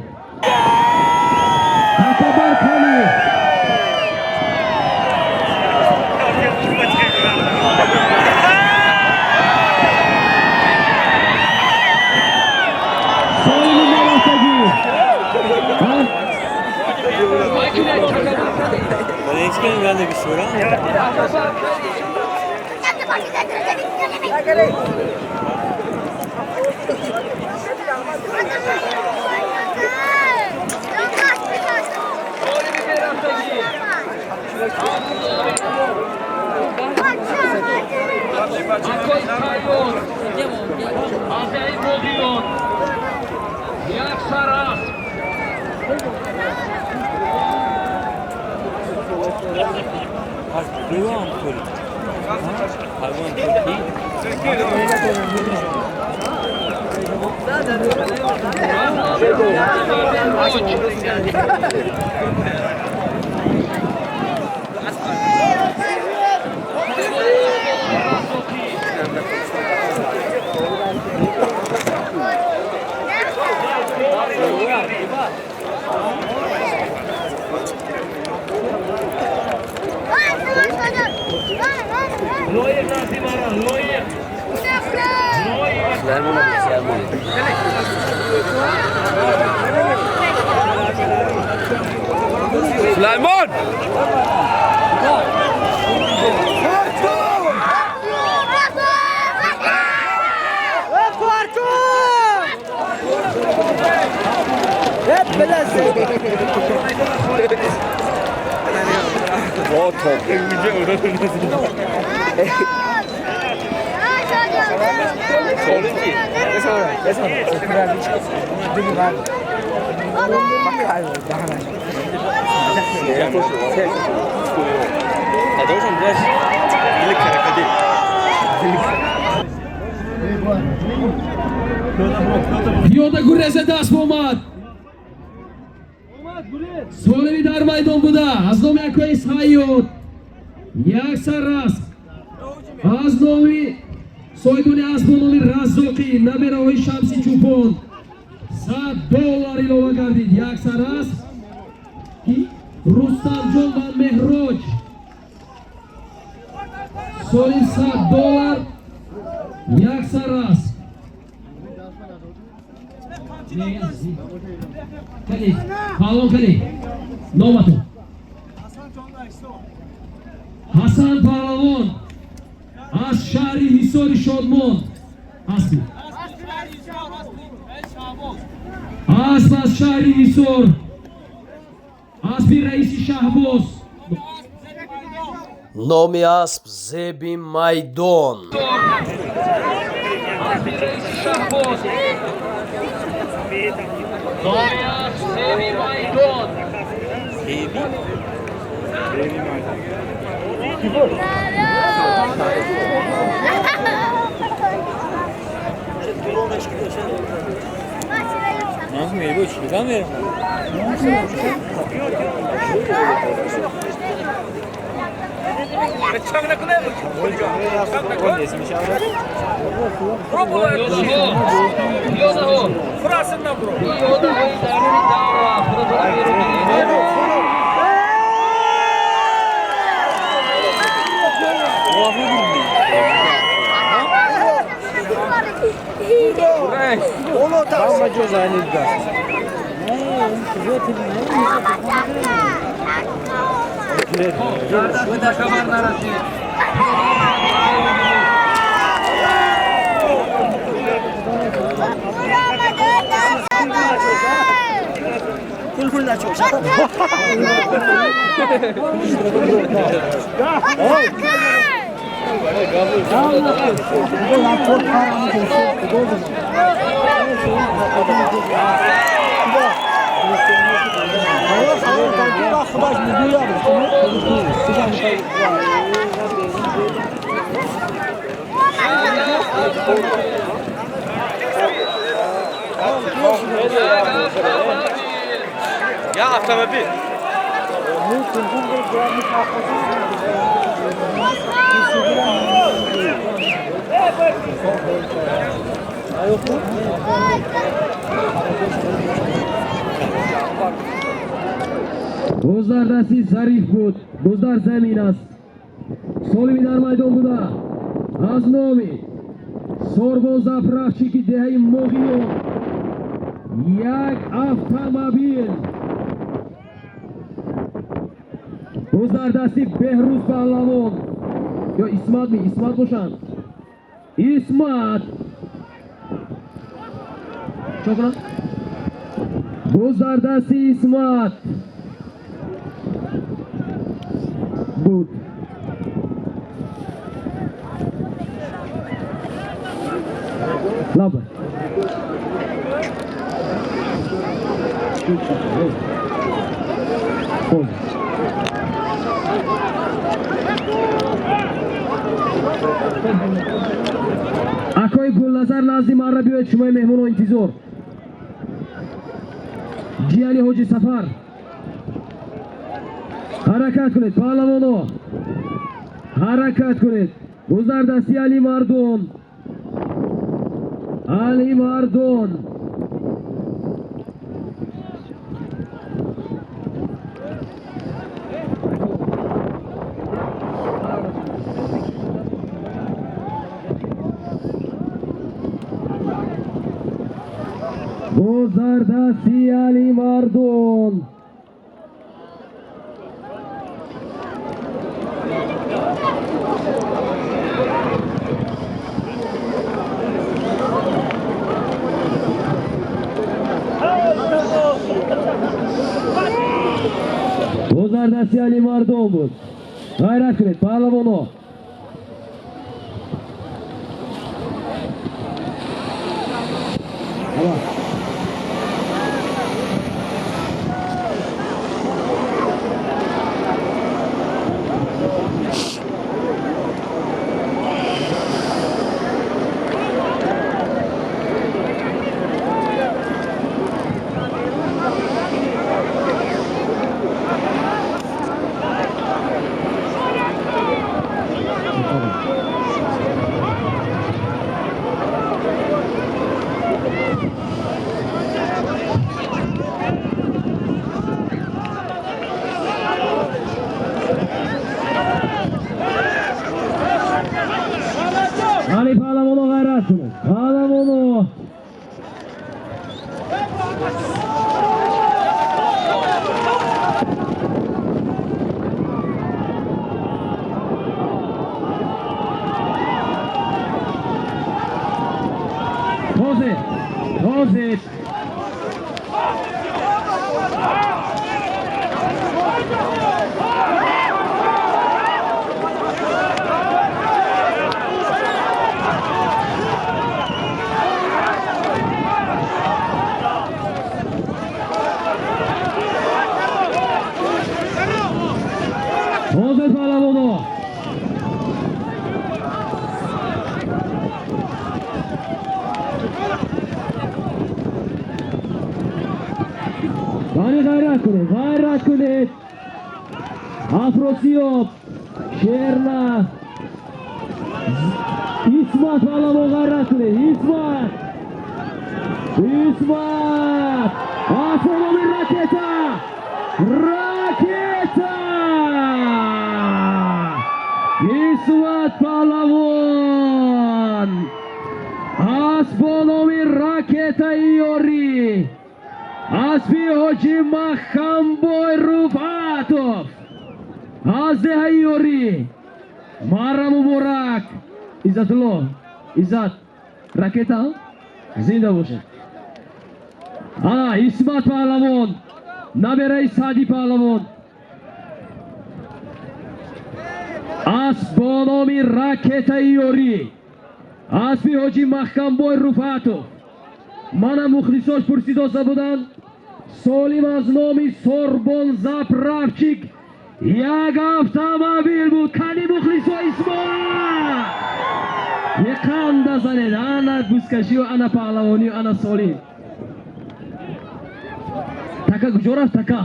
Loyiq Nazim Ara, loyiq. Süleyman! O top. Piyoda gurrasi dast omad. Solimi dar maydon buda. Az nomi Akoy Sayyod. Yak sarras. Az nomi Soyduni Asbonovi Razzoqi. Nabiraoy Shamsi Chupon. $100 ilova gardid. Yak sarras. Rustamjon va Mehroj. Solim $100. Yak sarras. Kali, Palon Kali, Nomato. Hasan Palavon, Ashari Hisori Shodmon, Asli. Asli Ashari Hisor, Asli Raisi Shahboz. Nomi asp Zebi Maydon. Asli Reisi Shahboz. Noyas Sevi Maydon. Ya avtomobil. Bo'zlar dasti zarif بود. Bo'zlar zamin است. Solimi dar maydon buda. Az nomi Sorboz Afraqchi ki dehai Mogion. Yak avtomobil. Bo'zlar dasti Behruz Pahlavon. Yo İsmat mi? İsmat boşan. İsmat. Çokran. Bo'zlar dasti İsmat. Good. Love it. Hold. Akoy Gulnazar Nazim Arabi ve Şumay Mehmun o intizor. Ciyani Hoca Safar. Harakat kuned. Pahlavono. Harakat kuned. Bo'zlar dasti Ali Mardon. Ali Mardon. گذردستی علی مردون گذردستی علی مردون بود. غیرت کنید پهلوانو. Ali pehlavonو g'ayrat qiling. Pehlavonو. Hozir. Hozir pehlavonو. G'ayrat qiling. Afrosiyop, Sherna, İsmat pehlavon g'ayrat qiling. İsmat. Afronomi raketa. İsmat pehlavon. Asbonomi raketa iori. Asbi Hoji Mahamboy Rufatov. Azde Hayori. Mara Mubarak. İzzatullah. İzzat. Raketa. Zinda bo'lsin. İsmat pehlavon. Naberai Sadi pehlavon. Asbonomi raketa iori. Asbi Hoji Mahamboy Rufatov. Mana muxlisoch pursidosa budan Solim az nomi Sorbon Zapravchik یک avtomobil بود. کانی muxliso İsmat یکان دزنید. انا بوسکشی و انا پهلوانی و انا سولیم. تکا کجا رفت؟ تکا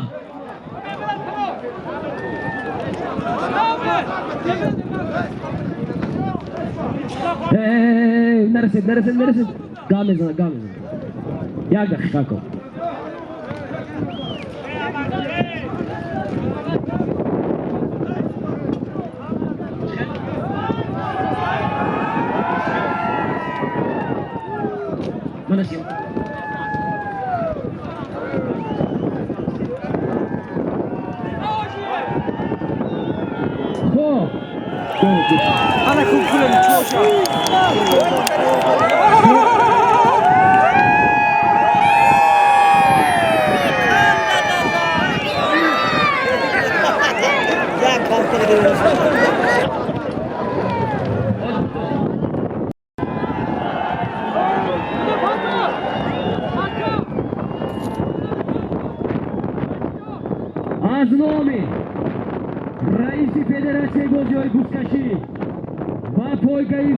نرسید. گام میزنه. یک دقیقه کن. منشیم. خب انا كل از نامی رئیس فدراسیون بازی‌های بوسکشی و پایگاه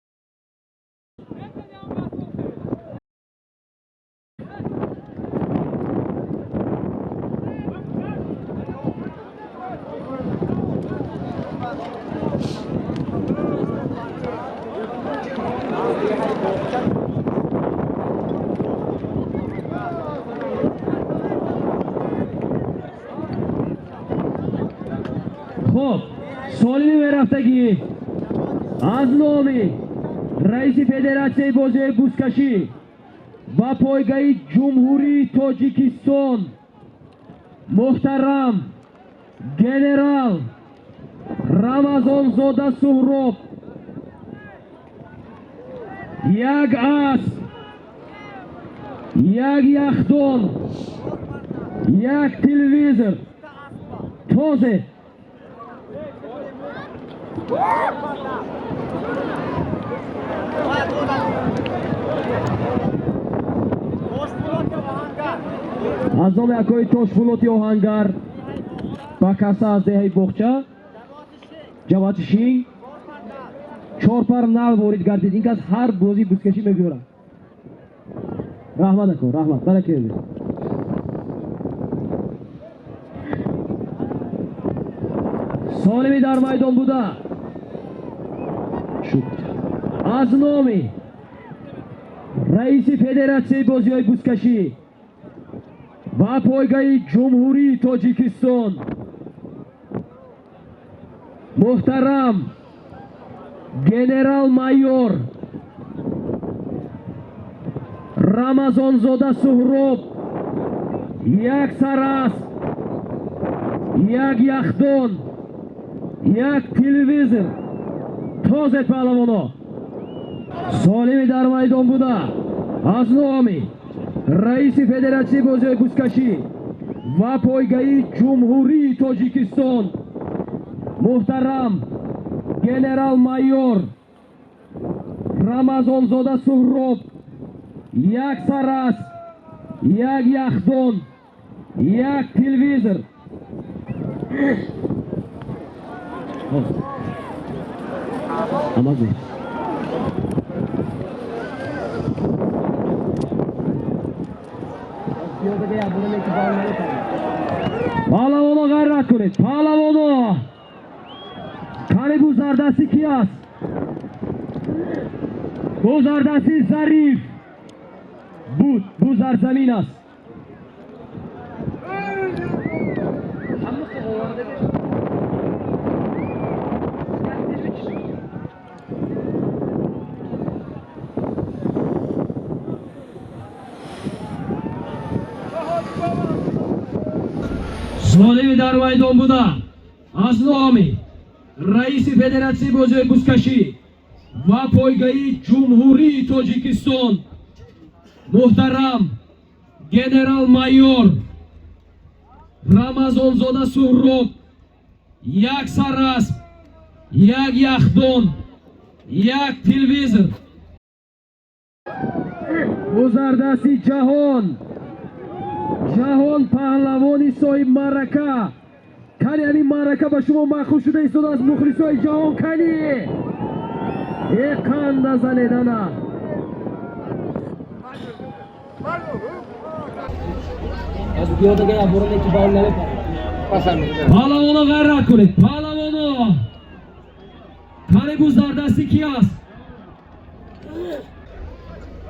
خب سالمی رفتگی از نامی رئیس فدراسیون بازی بوسکشی و پایگاه جمهوری تاجیکستان محترم گنرال رمضان زاده سهراب یک اسب یک یخدان یک تلویزور تازه از نام اکای تاشفولوتی آهنگر با کسا از دهی بخچه جوات شینگ 4 پر نال وارد گردید. این کس هر بازی بزکشی میگیرد. رحمت کن رحمت برکه بید. سالمی در میدان بوده از نامی رئیس فدراسیون بازی های بزکشی و پایگاه جمهوری تاجیکستان محترم گنرال مایور رمضان زاده سهراب یک سر است یک یخدان یک تلویزیون تازه پهلوانا سالمی در میدان بوده از نامی رئیس فدراسیون بازی بزکشی و پایگاه جمهوری تاجیکستان محترم گنرال مایور رمضان زاده سهراب یک سر است یک یخدان یک تلویزیون پهلوانا غیرت کنید. پهلوانا کاری بزردستی کی است؟ بزردستی ظریف بود. بزرزمین است. سالمی در میدان بوده از نامی رئیس فدراسیون بازی بزکشی و پایگاه جمهوری تاجیکستان محترم گنرال مایور رمضان زاده سهراب یک سر اسب یک یخدان یک تلویزیون بزردستی جهان پهلوانی صاحب معرکه کنی همین معرکه به شما مخصوص شده ایستاد از مخلصای جهان کنی یک کند زنیدنه پهلوانا غیرت کنید. پهلوانا کنی بزردستی کی است؟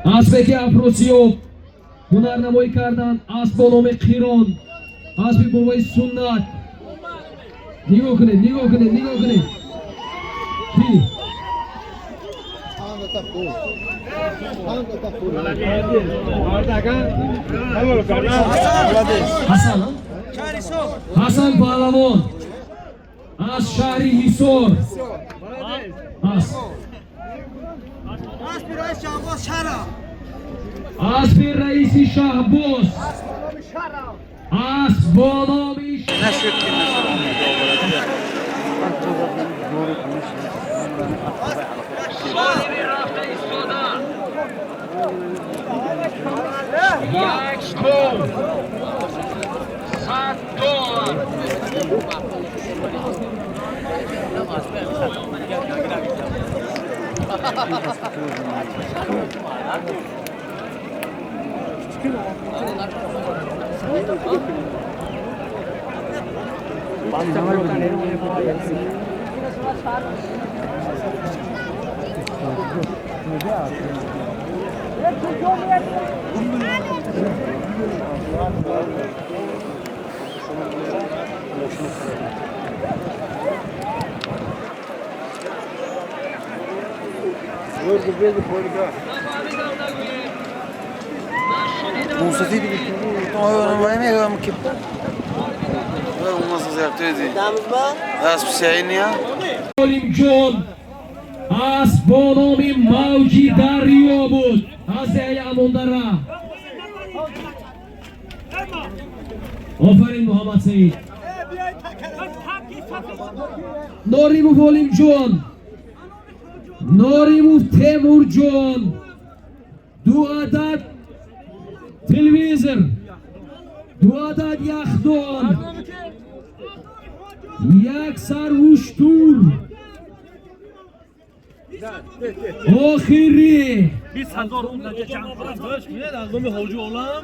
اسبی که افروسیاب هنرنمایی کردن اسب با نام قیران اسب بابای سنت نگاه کنید حسن پهلوان از شهر حصار اسب رئیس شهباز اسب با نام سالمی رفته ایستاده یک کن 100 دلار موسیقی دیگه تو وای میگم که اون مسئله افتادی دست بسیاری علیم جان از با نام موجی دریا بود از اموندره. آفرین محمد سعید. ناریموف علیم جان، ناریموف تیمور جان، 2 عدد تلویزر، 2 عدد یخدان، 1 سروشتور آخری 20000 روم نجا جمع کنم میاد از نام حاجی عالم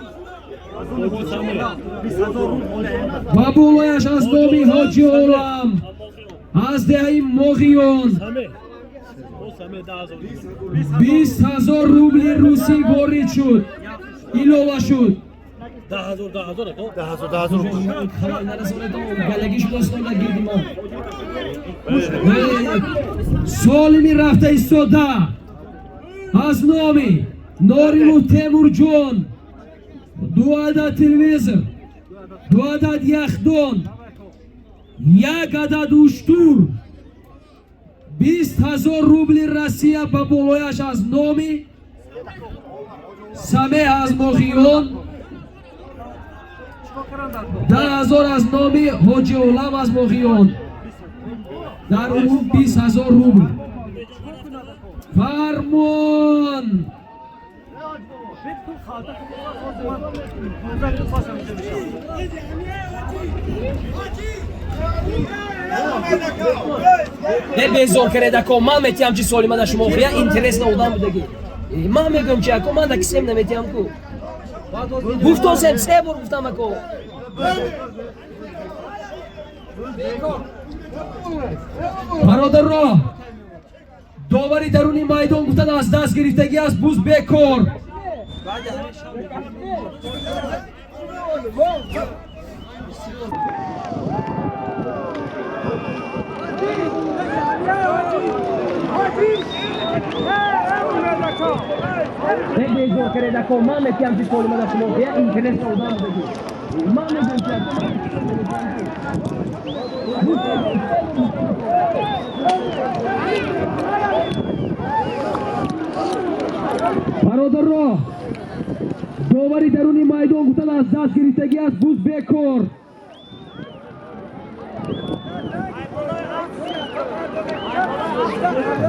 و بولایش از نامی حاجی عالم از دهی مغیان 20000 روبل روسی وارد شد، ایلوه شد. 10000 گلگیش داستان نگیردیم ما. سالمی رفته ایستاده از نامی ناریموف تیمور جان، 2 عدد تلویزر، 2 عدد یخدان، 1 عدد اشتور، 20000 روبل روسیه به بالایش از نامی سمیع از مغیان، 10000 از نامی حاجی عالم از مغیان، در عموم 20000 روبل. فرمان نه بیزار کرده که من میتیم چی سالی من شما خیلی اینترس نودم بدگی من میگم چی اکو من دکسیم نمیتیم کو گفتم سه بار گفتم اکو برادر را داوری درونی میدان گفتن از دست گرفتگی است بوز بکار. نه بیزار کرده که من میتیم چی سالی من شما خیلی اینترس نودم بدگی من میگم چی برادر را داوری درونی میدان گفتن از دست گرفتگی است بوز بکار.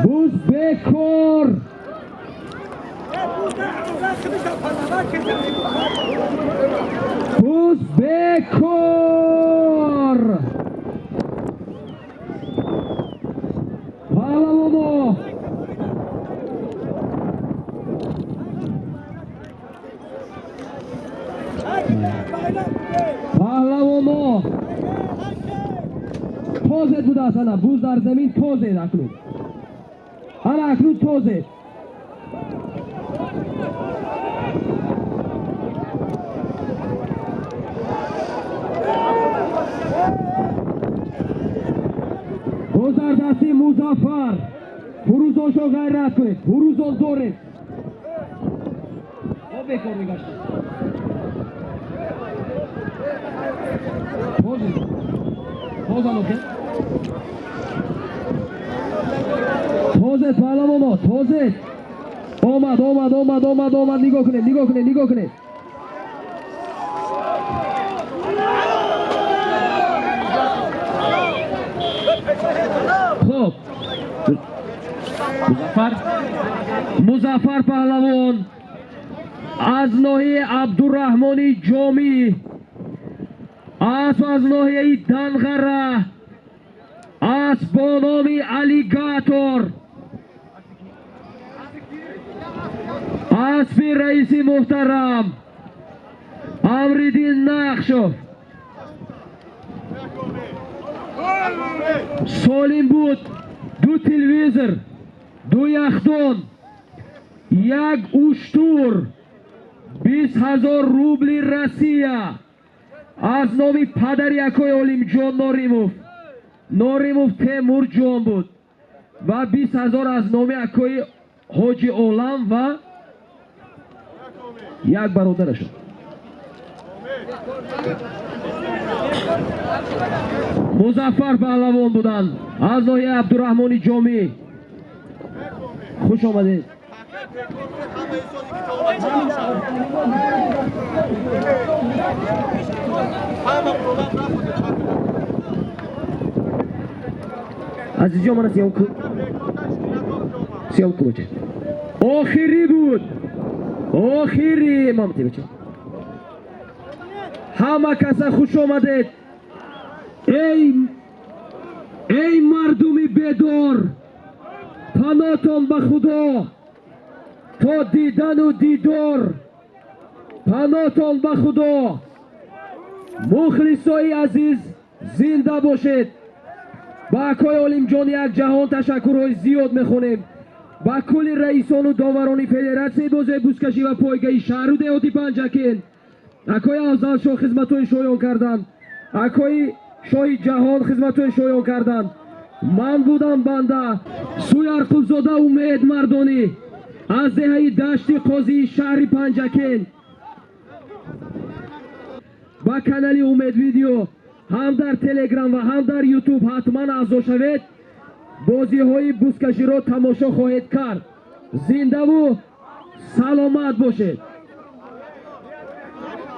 بوز بکار. بوز بکار. پهلوانا پهلوانا توزد بوده اصلا بوز در زمین توزد اکنون اکنون توزد بازردستی مظفر فروزانشو غیرت کنید فروزان داره بکار میگشت توزد پهلوانا توزد آمد نگاه کنید خب مظفر پهلوان از ناحیه عبدالرحمانی جامی از ناحیه دنغره از با نام الیگاتور اسب رئیس محترم امریدین نقشو سالم بود 2 تلویزر 2 یخدان 1 اشتور 20000 روبل روسیه از نام پدر یکای علیم جان ناریموف تیمور جان بود و 20000 از نام یکای حاجی عالم و як бародарашон. Музаффар паҳлавон буданд аз ноҳияи Абдураҳмони Ҷомӣ. хуш омадед. азизҷон, мана сиём бача. охирӣ буд. охирӣ мамти бача. ҳама каса хуш омадед. эй мардуми бедор, паноҳтон ба худо, то дидану дидор, паноҳтон ба худо. мухлисои азиз зинда бошед. ба акои Олимҷон як ҷаҳон ташаккурҳои зиёд мехонем. ба кулли раисону доварони федератсияи бозии бузкашӣ ва пойгаи шаҳру деҳоти Панҷакен. акои Афзал шоҳ хизматҳои шоён карданд. акои шоҳи ҷаҳон хизматҳои шоён карданд. ман будам банда Суярқубзода Умед Мардонӣ аз деҳаи дашти қозии шаҳри Панҷакен. ба канали Умед видео ҳам дар Телеграм ва ҳам дар Ютуб ҳатман аъзо шавед. бозиҳои бузкаширо тамошо хоҳед кард. зиндаву саломат бошед.